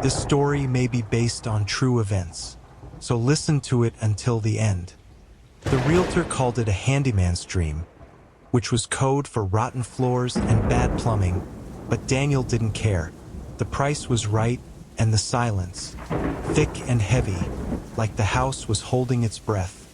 This story may be based on true events, so listen to it until the end. The realtor called it a handyman's dream, which was code for rotten floors and bad plumbing, but Daniel didn't care. The price was right, and the silence, thick and heavy, like the house was holding its breath,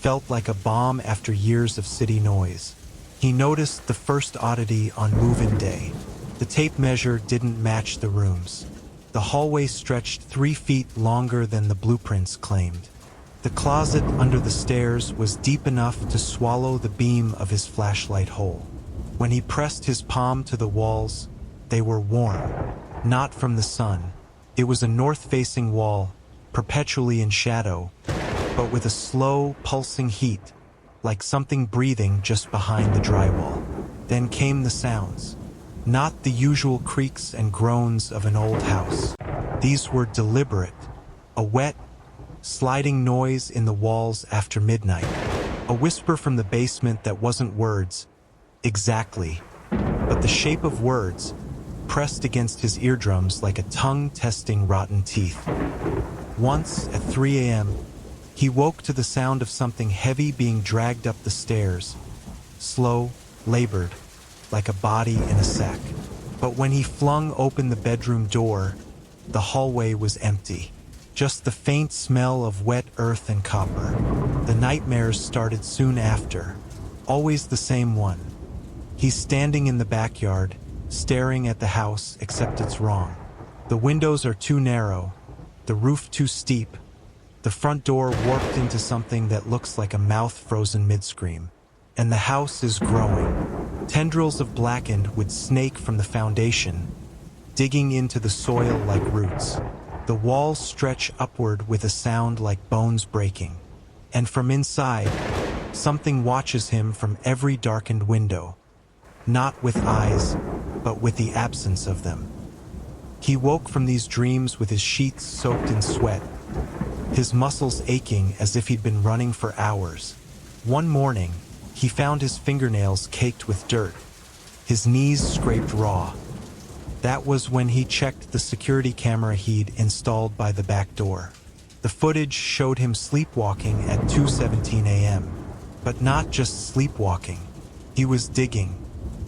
felt like a bomb after years of city noise. He noticed the first oddity on move-in day. The tape measure didn't match the rooms. The hallway stretched 3 feet longer than the blueprints claimed. The closet under the stairs was deep enough to swallow the beam of his flashlight hole. When he pressed his palm to the walls, they were warm, not from the sun. It was a north-facing wall, perpetually in shadow, but with a slow, pulsing heat, like something breathing just behind the drywall. Then came the sounds. Not the usual creaks and groans of an old house. These were deliberate. A wet, sliding noise in the walls after midnight. A whisper from the basement that wasn't words, exactly, but the shape of words, pressed against his eardrums like a tongue testing rotten teeth. Once, at 3 a.m., he woke to the sound of something heavy being dragged up the stairs, slow, labored, like a body in a sack. But when he flung open the bedroom door, the hallway was empty. Just the faint smell of wet earth and copper. The nightmares started soon after, always the same one. He's standing in the backyard, staring at the house, except it's wrong. The windows are too narrow, the roof too steep, the front door warped into something that looks like a mouth frozen mid-scream. And the house is growing. Tendrils of blackened would snake from the foundation, digging into the soil like roots. The walls stretch upward with a sound like bones breaking. And from inside, something watches him from every darkened window. Not with eyes, but with the absence of them. He woke from these dreams with his sheets soaked in sweat, his muscles aching as if he'd been running for hours. One morning, he found his fingernails caked with dirt, his knees scraped raw. That was when he checked the security camera he'd installed by the back door. The footage showed him sleepwalking at 2:17 a.m. But not just sleepwalking. He was digging,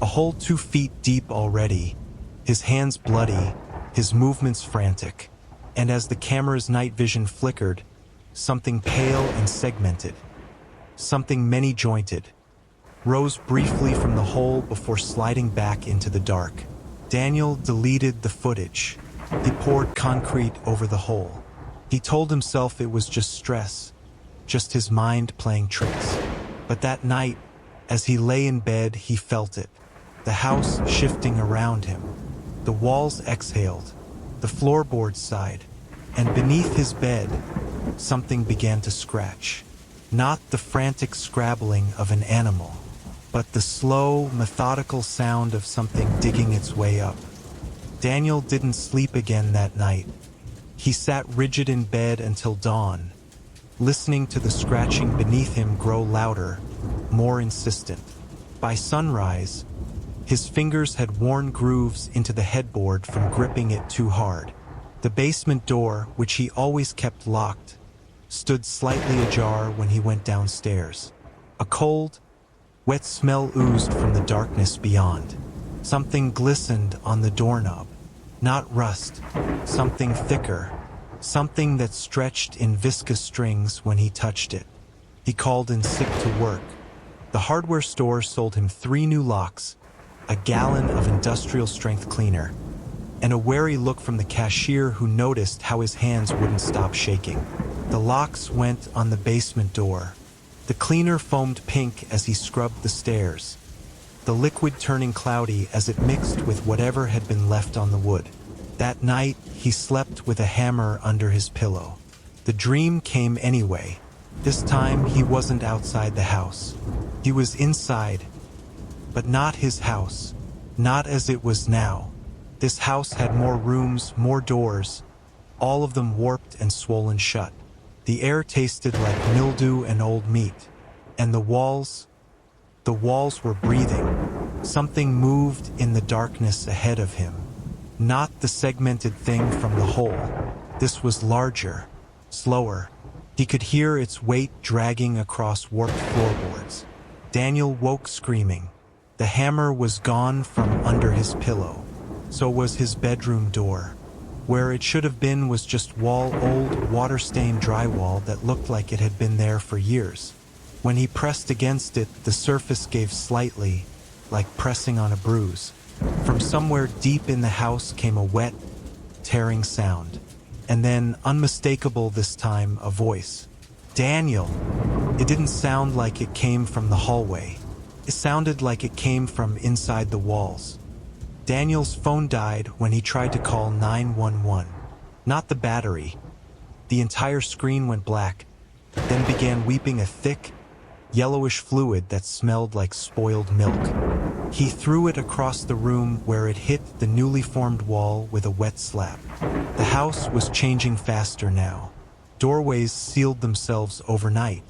a hole 2 feet deep already, his hands bloody, his movements frantic. And as the camera's night vision flickered, something pale and segmented, something many-jointed, rose briefly from the hole before sliding back into the dark. Daniel deleted the footage. He poured concrete over the hole. He told himself it was just stress, just his mind playing tricks. But that night, as he lay in bed, he felt it. The house shifting around him. The walls exhaled. The floorboards sighed. And beneath his bed, something began to scratch. Not the frantic scrabbling of an animal, but the slow, methodical sound of something digging its way up. Daniel didn't sleep again that night. He sat rigid in bed until dawn, listening to the scratching beneath him grow louder, more insistent. By sunrise, his fingers had worn grooves into the headboard from gripping it too hard. The basement door, which he always kept locked, stood slightly ajar when he went downstairs. A cold, wet smell oozed from the darkness beyond. Something glistened on the doorknob. Not rust, something thicker, something that stretched in viscous strings when he touched it. He called in sick to work. The hardware store sold him 3 new locks, a gallon of industrial-strength cleaner, and a wary look from the cashier who noticed how his hands wouldn't stop shaking. The locks went on the basement door. The cleaner foamed pink as he scrubbed the stairs, the liquid turning cloudy as it mixed with whatever had been left on the wood. That night, he slept with a hammer under his pillow. The dream came anyway. This time, he wasn't outside the house. He was inside, but not his house, not as it was now. This house had more rooms, more doors, all of them warped and swollen shut. The air tasted like mildew and old meat, and the walls were breathing. Something moved in the darkness ahead of him. Not the segmented thing from the hole. This was larger, slower. He could hear its weight dragging across warped floorboards. Daniel woke screaming. The hammer was gone from under his pillow. So was his bedroom door. Where it should have been was just old, water-stained drywall that looked like it had been there for years. When he pressed against it, the surface gave slightly, like pressing on a bruise. From somewhere deep in the house came a wet, tearing sound. And then, unmistakable this time, a voice. Daniel! It didn't sound like it came from the hallway. It sounded like it came from inside the walls. Daniel's phone died when he tried to call 911. Not the battery. The entire screen went black, then began weeping a thick, yellowish fluid that smelled like spoiled milk. He threw it across the room where it hit the newly formed wall with a wet slap. The house was changing faster now. Doorways sealed themselves overnight.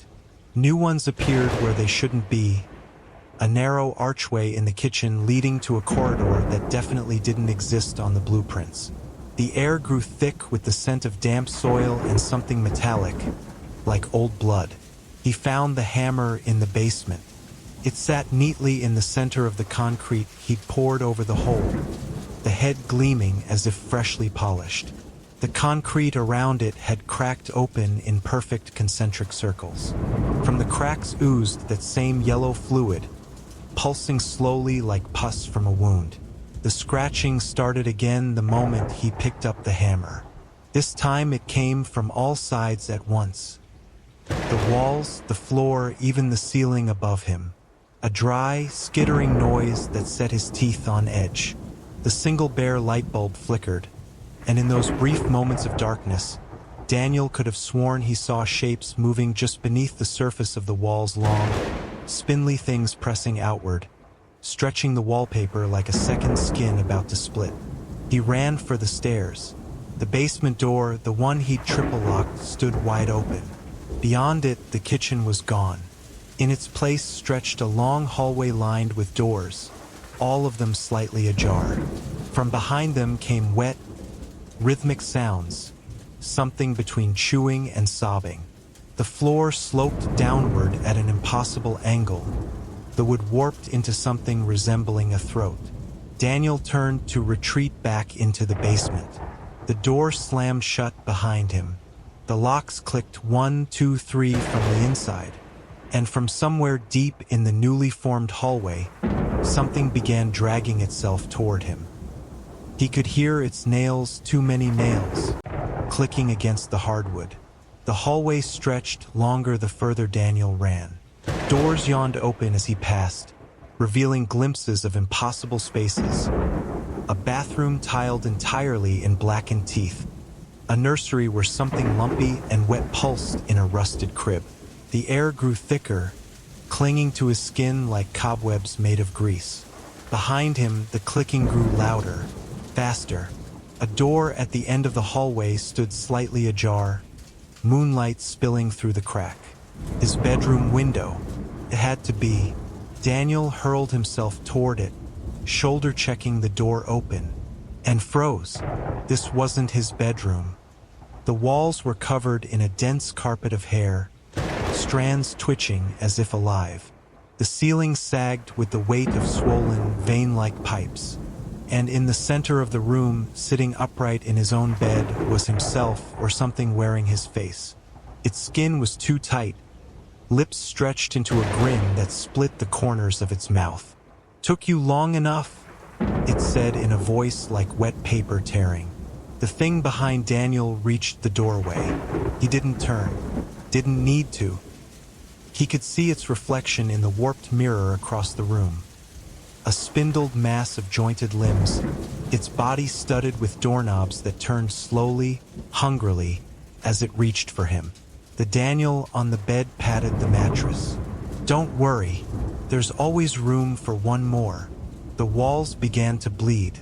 New ones appeared where they shouldn't be. A narrow archway in the kitchen leading to a corridor that definitely didn't exist on the blueprints. The air grew thick with the scent of damp soil and something metallic, like old blood. He found the hammer in the basement. It sat neatly in the center of the concrete he'd poured over the hole, the head gleaming as if freshly polished. The concrete around it had cracked open in perfect concentric circles. From the cracks oozed that same yellow fluid, pulsing slowly like pus from a wound. The scratching started again the moment he picked up the hammer. This time it came from all sides at once. The walls, the floor, even the ceiling above him. A dry, skittering noise that set his teeth on edge. The single bare light bulb flickered, and in those brief moments of darkness, Daniel could have sworn he saw shapes moving just beneath the surface of the wall's long, spindly things pressing outward, stretching the wallpaper like a second skin about to split. He ran for the stairs. The basement door, the one he'd triple-locked, stood wide open. Beyond it, the kitchen was gone. In its place stretched a long hallway lined with doors, all of them slightly ajar. From behind them came wet, rhythmic sounds, something between chewing and sobbing. The floor sloped downward at an impossible angle. The wood warped into something resembling a throat. Daniel turned to retreat back into the basement. The door slammed shut behind him. The locks clicked 1, 2, 3 from the inside. And from somewhere deep in the newly formed hallway, something began dragging itself toward him. He could hear its nails, too many nails, clicking against the hardwood. The hallway stretched longer the further Daniel ran. Doors yawned open as he passed, revealing glimpses of impossible spaces. A bathroom tiled entirely in blackened teeth. A nursery where something lumpy and wet pulsed in a rusted crib. The air grew thicker, clinging to his skin like cobwebs made of grease. Behind him, the clicking grew louder, faster. A door at the end of the hallway stood slightly ajar, moonlight spilling through the crack. His bedroom window. It had to be. Daniel hurled himself toward it, shoulder-checking the door open, and froze. This wasn't his bedroom. The walls were covered in a dense carpet of hair, strands twitching as if alive. The ceiling sagged with the weight of swollen, vein-like pipes. And in the center of the room, sitting upright in his own bed, was himself or something wearing his face. Its skin was too tight, lips stretched into a grin that split the corners of its mouth. "Took you long enough," it said in a voice like wet paper tearing. The thing behind Daniel reached the doorway. He didn't turn, didn't need to. He could see its reflection in the warped mirror across the room. A spindled mass of jointed limbs, its body studded with doorknobs that turned slowly, hungrily, as it reached for him. The Daniel on the bed patted the mattress. "Don't worry, there's always room for one more." The walls began to bleed.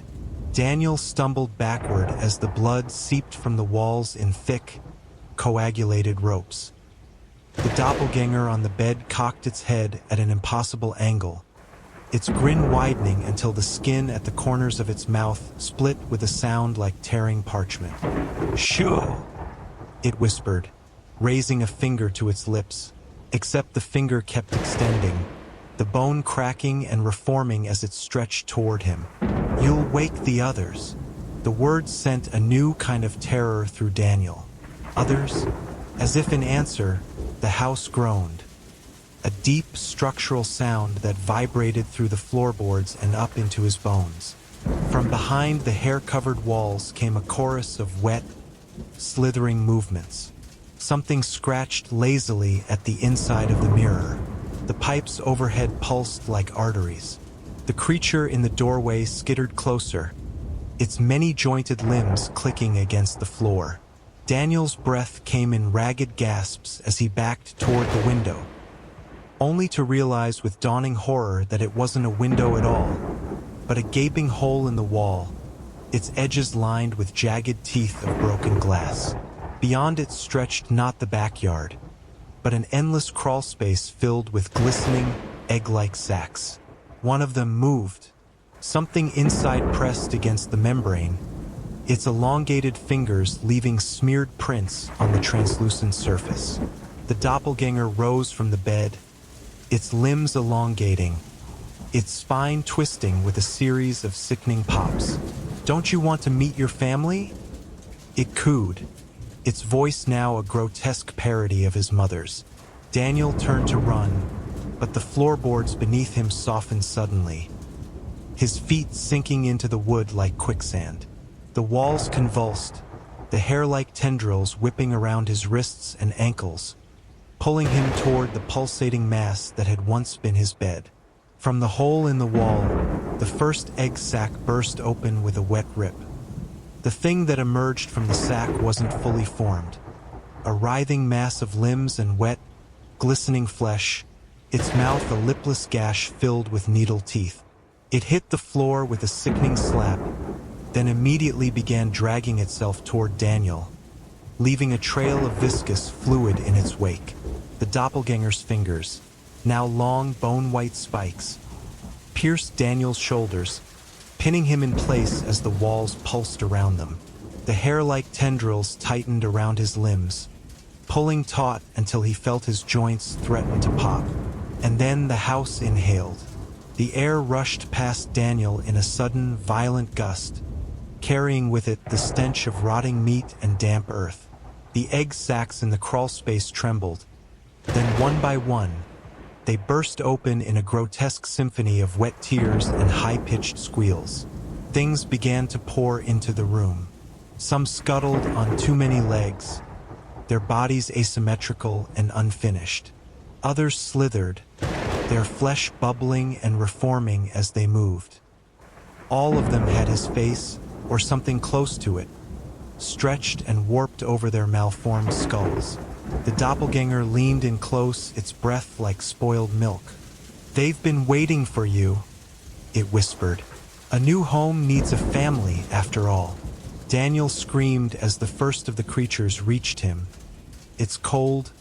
Daniel stumbled backward as the blood seeped from the walls in thick, coagulated ropes. The doppelganger on the bed cocked its head at an impossible angle. its grin widening until the skin at the corners of its mouth split with a sound like tearing parchment. "Shoo!" it whispered, raising a finger to its lips, except the finger kept extending, the bone cracking and reforming as it stretched toward him. "You'll wake the others." The words sent a new kind of terror through Daniel. Others? As if in answer, the house groaned. A deep structural sound that vibrated through the floorboards and up into his bones. From behind the hair-covered walls came a chorus of wet, slithering movements. Something scratched lazily at the inside of the mirror. The pipes overhead pulsed like arteries. The creature in the doorway skittered closer, its many-jointed limbs clicking against the floor. Daniel's breath came in ragged gasps as he backed toward the window, only to realize with dawning horror that it wasn't a window at all, but a gaping hole in the wall, its edges lined with jagged teeth of broken glass. Beyond it stretched not the backyard, but an endless crawl space filled with glistening, egg-like sacs. One of them moved. Something inside pressed against the membrane, its elongated fingers leaving smeared prints on the translucent surface. The doppelganger rose from the bed, its limbs elongating, its spine twisting with a series of sickening pops. "Don't you want to meet your family?" it cooed, its voice now a grotesque parody of his mother's. Daniel turned to run, but the floorboards beneath him softened suddenly, his feet sinking into the wood like quicksand. The walls convulsed, the hair-like tendrils whipping around his wrists and ankles, pulling him toward the pulsating mass that had once been his bed. From the hole in the wall, the first egg sac burst open with a wet rip. The thing that emerged from the sac wasn't fully formed. A writhing mass of limbs and wet, glistening flesh, its mouth a lipless gash filled with needle teeth. It hit the floor with a sickening slap, then immediately began dragging itself toward Daniel, leaving a trail of viscous fluid in its wake. The doppelganger's fingers, now long bone-white spikes, pierced Daniel's shoulders, pinning him in place as the walls pulsed around them. The hair-like tendrils tightened around his limbs, pulling taut until he felt his joints threaten to pop. And then the house inhaled. The air rushed past Daniel in a sudden, violent gust, carrying with it the stench of rotting meat and damp earth. The egg sacs in the crawl space trembled. Then one by one, they burst open in a grotesque symphony of wet tears and high-pitched squeals. Things began to pour into the room. Some scuttled on too many legs, their bodies asymmetrical and unfinished. Others slithered, their flesh bubbling and reforming as they moved. All of them had his face, or something close to it, stretched and warped over their malformed skulls. The doppelganger leaned in close, its breath like spoiled milk. "They've been waiting for you," it whispered. "A new home needs a family, after all." Daniel screamed as the first of the creatures reached him, its cold,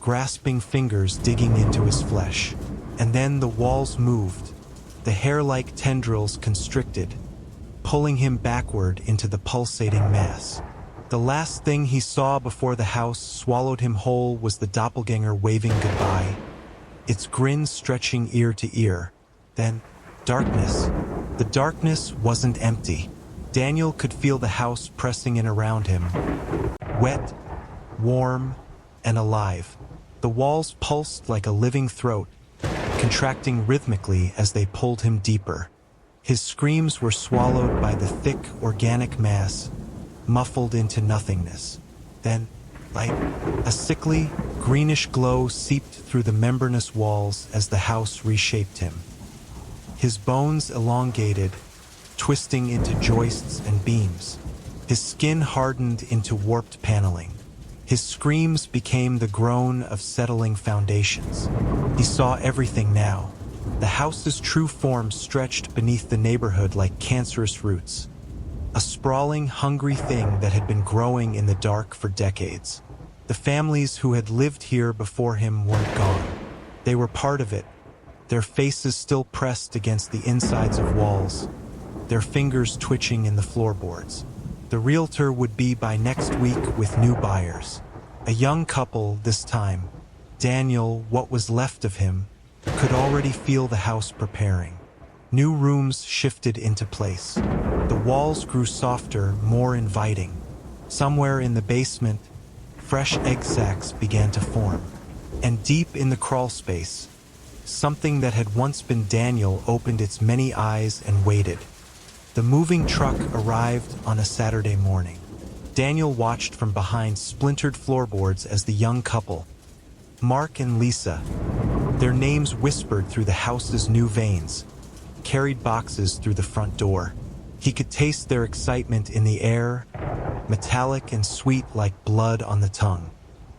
grasping fingers digging into his flesh. And then the walls moved, the hair-like tendrils constricted, pulling him backward into the pulsating mass. The last thing he saw before the house swallowed him whole was the doppelganger waving goodbye, its grin stretching ear to ear. Then, darkness. The darkness wasn't empty. Daniel could feel the house pressing in around him, wet, warm, and alive. The walls pulsed like a living throat, contracting rhythmically as they pulled him deeper. His screams were swallowed by the thick, organic mass, muffled into nothingness. Then, like a sickly, greenish glow seeped through the membranous walls as the house reshaped him. His bones elongated, twisting into joists and beams. His skin hardened into warped paneling. His screams became the groan of settling foundations. He saw everything now. The house's true form stretched beneath the neighborhood like cancerous roots. A sprawling, hungry thing that had been growing in the dark for decades. The families who had lived here before him weren't gone. They were part of it. their faces still pressed against the insides of walls, their fingers twitching in the floorboards. The realtor would be by next week with new buyers. A young couple this time. Daniel, what was left of him, could already feel the house preparing. New rooms shifted into place. The walls grew softer, more inviting. Somewhere in the basement, fresh egg sacs began to form. And deep in the crawl space, something that had once been Daniel opened its many eyes and waited. The moving truck arrived on a Saturday morning. Daniel watched from behind splintered floorboards as the young couple, Mark and Lisa, their names whispered through the house's new veins, carried boxes through the front door. He could taste their excitement in the air, metallic and sweet like blood on the tongue.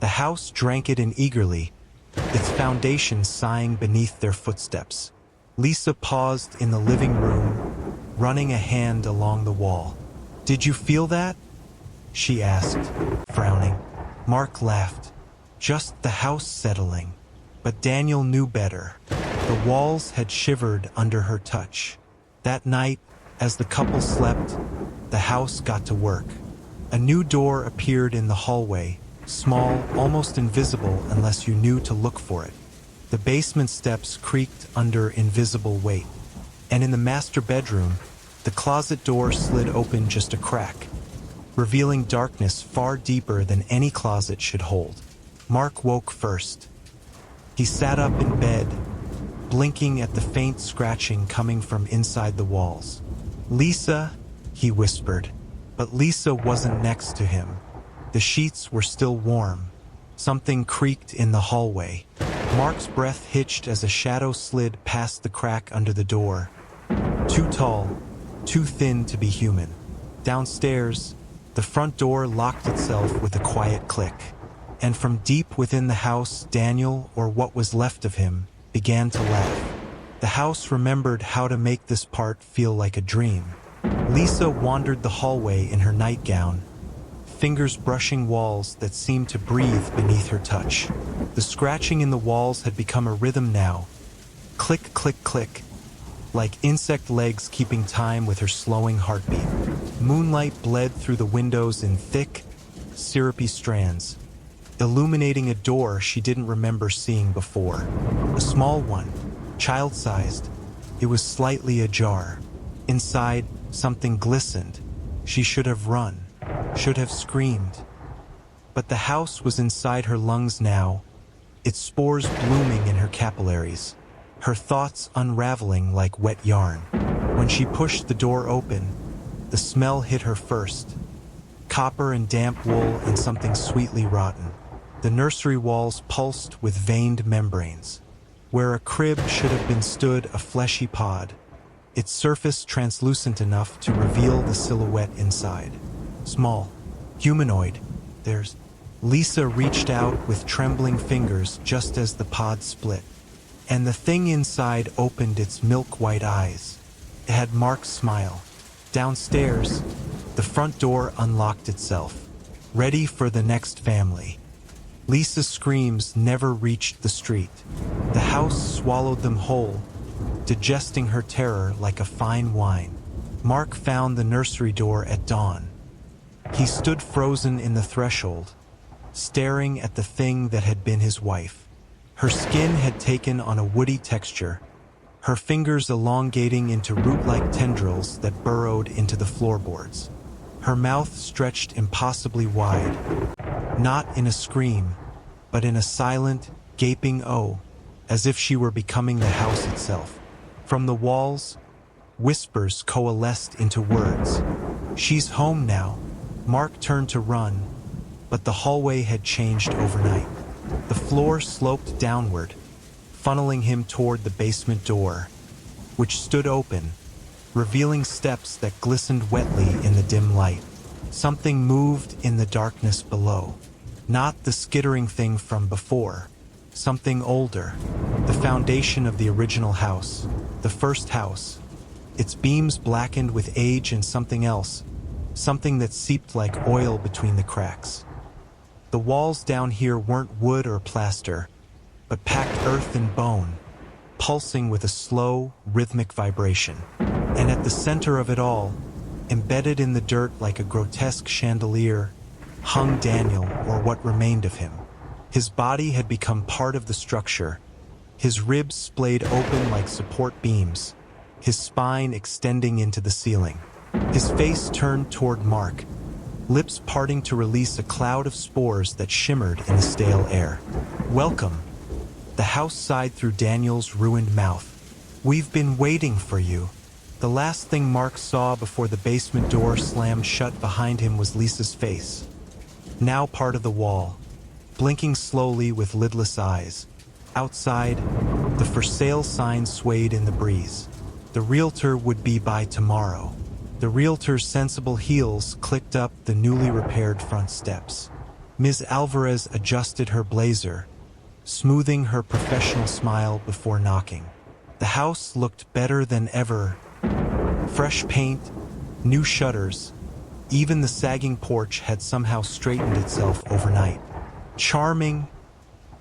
The house drank it in eagerly, its foundation sighing beneath their footsteps. Lisa paused in the living room, running a hand along the wall. "Did you feel that?" she asked, frowning. Mark laughed. Just the house settling. But Daniel knew better. The walls had shivered under her touch. That night, as the couple slept, the house got to work. A new door appeared in the hallway, small, almost invisible unless you knew to look for it. The basement steps creaked under invisible weight. And in the master bedroom, the closet door slid open just a crack, revealing darkness far deeper than any closet should hold. Mark woke first. He sat up in bed, blinking at the faint scratching coming from inside the walls. "Lisa," he whispered, but Lisa wasn't next to him. The sheets were still warm. Something creaked in the hallway. Mark's breath hitched as a shadow slid past the crack under the door. Too tall, too thin to be human. Downstairs, the front door locked itself with a quiet click. And from deep within the house, Daniel, or what was left of him, began to laugh. The house remembered how to make this part feel like a dream. Lisa wandered the hallway in her nightgown, fingers brushing walls that seemed to breathe beneath her touch. The scratching in the walls had become a rhythm now. Click, click, click, like insect legs keeping time with her slowing heartbeat. Moonlight bled through the windows in thick, syrupy strands, illuminating a door she didn't remember seeing before. A small one, child-sized. It was slightly ajar. Inside, something glistened. She should have run, should have screamed. But the house was inside her lungs now, its spores blooming in her capillaries, her thoughts unraveling like wet yarn. When she pushed the door open, the smell hit her first. Copper and damp wool and something sweetly rotten. The nursery walls pulsed with veined membranes. Where a crib should have been stood a fleshy pod, its surface translucent enough to reveal the silhouette inside. Small, humanoid. There's... Lisa reached out with trembling fingers just as the pod split. And the thing inside opened its milk-white eyes. It had Mark's smile. Downstairs, the front door unlocked itself, ready for the next family. Lisa's screams never reached the street. The house swallowed them whole, digesting her terror like a fine wine. Mark found the nursery door at dawn. He stood frozen in the threshold, staring at the thing that had been his wife. Her skin had taken on a woody texture, her fingers elongating into root-like tendrils that burrowed into the floorboards. Her mouth stretched impossibly wide, not in a scream, but in a silent, gaping O, as if she were becoming the house itself. From the walls, whispers coalesced into words. "She's home now." Mark turned to run, but the hallway had changed overnight. The floor sloped downward, funneling him toward the basement door, which stood open, revealing steps that glistened wetly in the dim light. Something moved in the darkness below. Not the skittering thing from before. Something older. The foundation of the original house. The first house. Its beams blackened with age and something else. Something that seeped like oil between the cracks. The walls down here weren't wood or plaster, but packed earth and bone. pulsing with a slow, rhythmic vibration. And at the center of it all, embedded in the dirt like a grotesque chandelier, hung Daniel, or what remained of him. His body had become part of the structure, his ribs splayed open like support beams, his spine extending into the ceiling. His face turned toward Mark, lips parting to release a cloud of spores that shimmered in the stale air. "Welcome." The house sighed through Daniel's ruined mouth. "We've been waiting for you." The last thing Mark saw before the basement door slammed shut behind him was Lisa's face, now part of the wall, blinking slowly with lidless eyes. Outside, the for sale sign swayed in the breeze. The realtor would be by tomorrow. The realtor's sensible heels clicked up the newly repaired front steps. Ms. Alvarez adjusted her blazer, smoothing her professional smile before knocking. The house looked better than ever. Fresh paint, new shutters, even the sagging porch had somehow straightened itself overnight. "Charming,"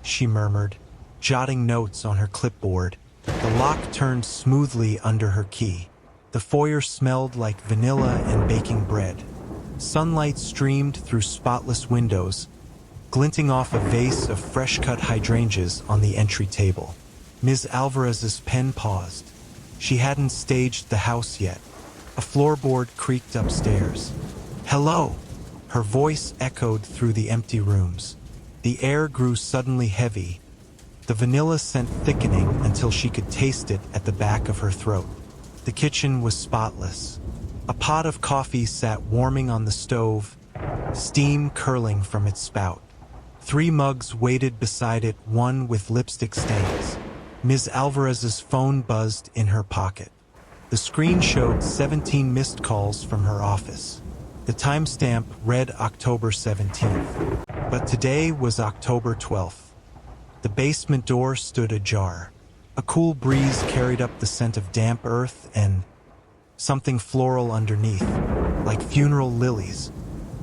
she murmured, jotting notes on her clipboard. The lock turned smoothly under her key. The foyer smelled like vanilla and baking bread. Sunlight streamed through spotless windows, glinting off a vase of fresh-cut hydrangeas on the entry table. Ms. Alvarez's pen paused. She hadn't staged the house yet. A floorboard creaked upstairs. "Hello!" Her voice echoed through the empty rooms. The air grew suddenly heavy, the vanilla scent thickening until she could taste it at the back of her throat. The kitchen was spotless. A pot of coffee sat warming on the stove, steam curling from its spout. 3 mugs waited beside it, one with lipstick stains. Ms. Alvarez's phone buzzed in her pocket. The screen showed 17 missed calls from her office. The timestamp read October 17th, but today was October 12th. The basement door stood ajar. A cool breeze carried up the scent of damp earth and something floral underneath, like funeral lilies.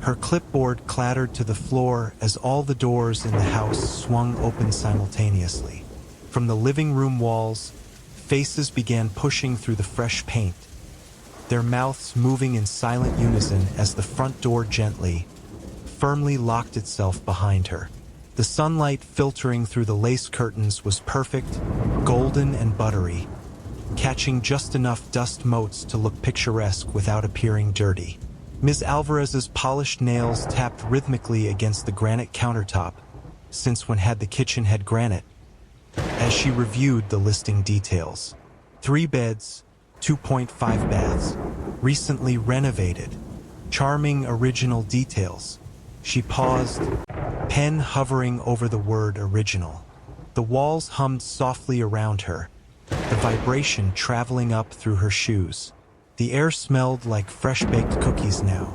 Her clipboard clattered to the floor as all the doors in the house swung open simultaneously. From the living room walls, faces began pushing through the fresh paint, their mouths moving in silent unison as the front door gently, firmly locked itself behind her. The sunlight filtering through the lace curtains was perfect, golden and buttery, catching just enough dust motes to look picturesque without appearing dirty. Ms. Alvarez's polished nails tapped rhythmically against the granite countertop, since when had the kitchen had granite? As she reviewed the listing details. 3 beds, 2.5 baths, recently renovated. Charming original details. She paused, pen hovering over the word original. The walls hummed softly around her, the vibration traveling up through her shoes. The air smelled like fresh-baked cookies now.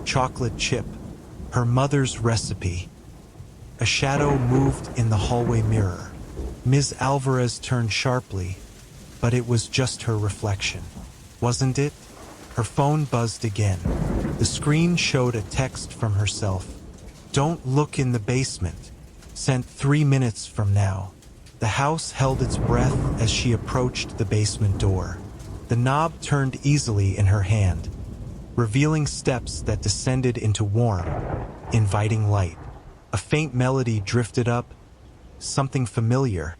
Chocolate chip, her mother's recipe. A shadow moved in the hallway mirror. Ms. Alvarez turned sharply, but it was just her reflection. Wasn't it? Her phone buzzed again. The screen showed a text from herself. "Don't look in the basement. Sent 3 minutes from now." The house held its breath as she approached the basement door. The knob turned easily in her hand, revealing steps that descended into warm, inviting light. A faint melody drifted up, something familiar,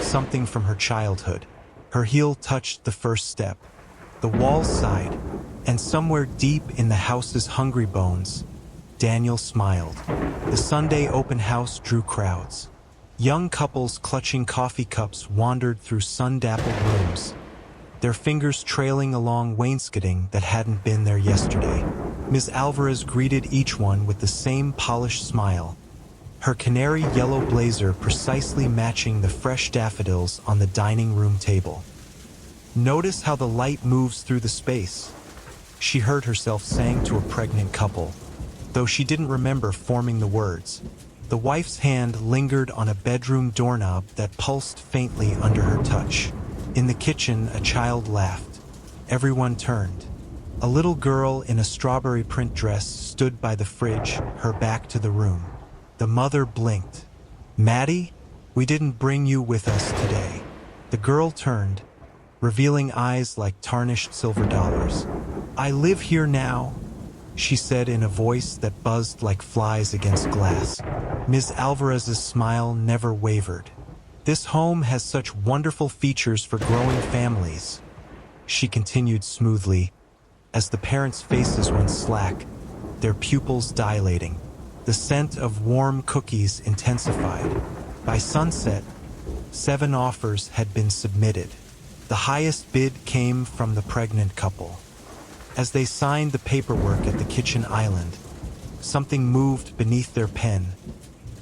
something from her childhood. Her heel touched the first step. The walls sighed, and somewhere deep in the house's hungry bones, Daniel smiled. The Sunday open house drew crowds. Young couples clutching coffee cups wandered through sun-dappled rooms, their fingers trailing along wainscoting that hadn't been there yesterday. Ms. Alvarez greeted each one with the same polished smile, her canary yellow blazer precisely matching the fresh daffodils on the dining room table. "Notice how the light moves through the space," she heard herself saying to a pregnant couple, though she didn't remember forming the words. The wife's hand lingered on a bedroom doorknob that pulsed faintly under her touch. In the kitchen, a child laughed. Everyone turned. A little girl in a strawberry print dress stood by the fridge, her back to the room. The mother blinked. "Maddie, we didn't bring you with us today." The girl turned, revealing eyes like tarnished silver dollars. "I live here now," she said in a voice that buzzed like flies against glass. Ms. Alvarez's smile never wavered. "This home has such wonderful features for growing families," she continued smoothly, as the parents' faces went slack, their pupils dilating. The scent of warm cookies intensified. By sunset, 7 offers had been submitted. The highest bid came from the pregnant couple. As they signed the paperwork at the kitchen island, something moved beneath their pen,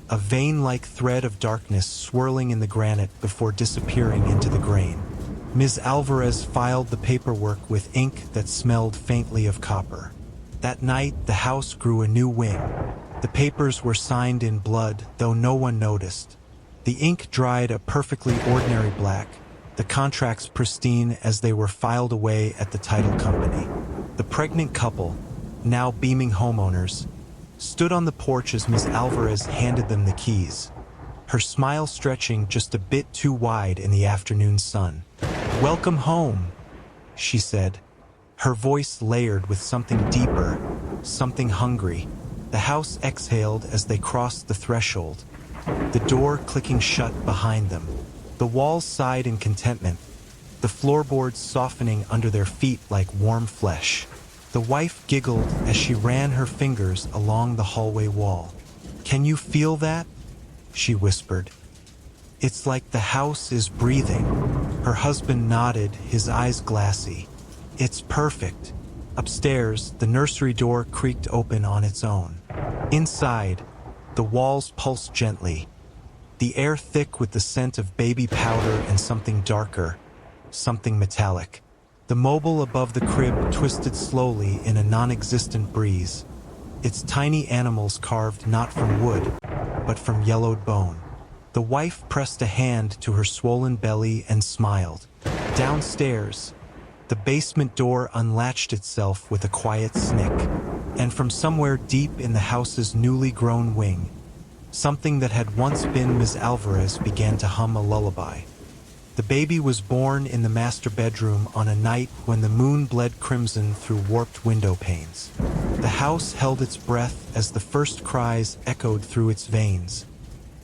a vein-like thread of darkness swirling in the granite before disappearing into the grain. Ms. Alvarez filed the paperwork with ink that smelled faintly of copper. That night, the house grew a new wing. The papers were signed in blood, though no one noticed. The ink dried a perfectly ordinary black, the contracts pristine as they were filed away at the title company. The pregnant couple, now beaming homeowners, stood on the porch as Ms. Alvarez handed them the keys, her smile stretching just a bit too wide in the afternoon sun. "Welcome home," she said, her voice layered with something deeper, something hungry. The house exhaled as they crossed the threshold, the door clicking shut behind them. The walls sighed in contentment, the floorboards softening under their feet like warm flesh. The wife giggled as she ran her fingers along the hallway wall. "Can you feel that?" she whispered. "It's like the house is breathing." Her husband nodded, his eyes glassy. "It's perfect." Upstairs, the nursery door creaked open on its own. Inside, the walls pulsed gently, the air thick with the scent of baby powder and something darker, something metallic. The mobile above the crib twisted slowly in a non-existent breeze, its tiny animals carved not from wood, but from yellowed bone. The wife pressed a hand to her swollen belly and smiled. Downstairs, the basement door unlatched itself with a quiet snick, and from somewhere deep in the house's newly grown wing, something that had once been Ms. Alvarez began to hum a lullaby. The baby was born in the master bedroom on a night when the moon bled crimson through warped window panes. The house held its breath as the first cries echoed through its veins,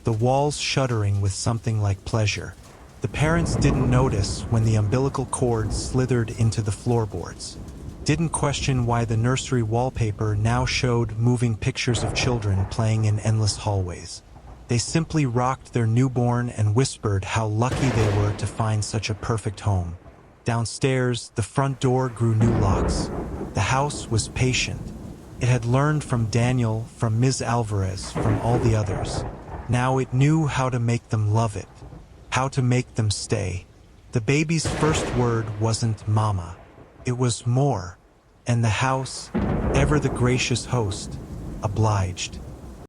the walls shuddering with something like pleasure. The parents didn't notice when the umbilical cord slithered into the floorboards, didn't question why the nursery wallpaper now showed moving pictures of children playing in endless hallways. They simply rocked their newborn and whispered how lucky they were to find such a perfect home. Downstairs, the front door grew new locks. The house was patient. It had learned from Daniel, from Ms. Alvarez, from all the others. Now it knew how to make them love it, how to make them stay. The baby's first word wasn't mama. It was more, and the house, ever the gracious host, obliged.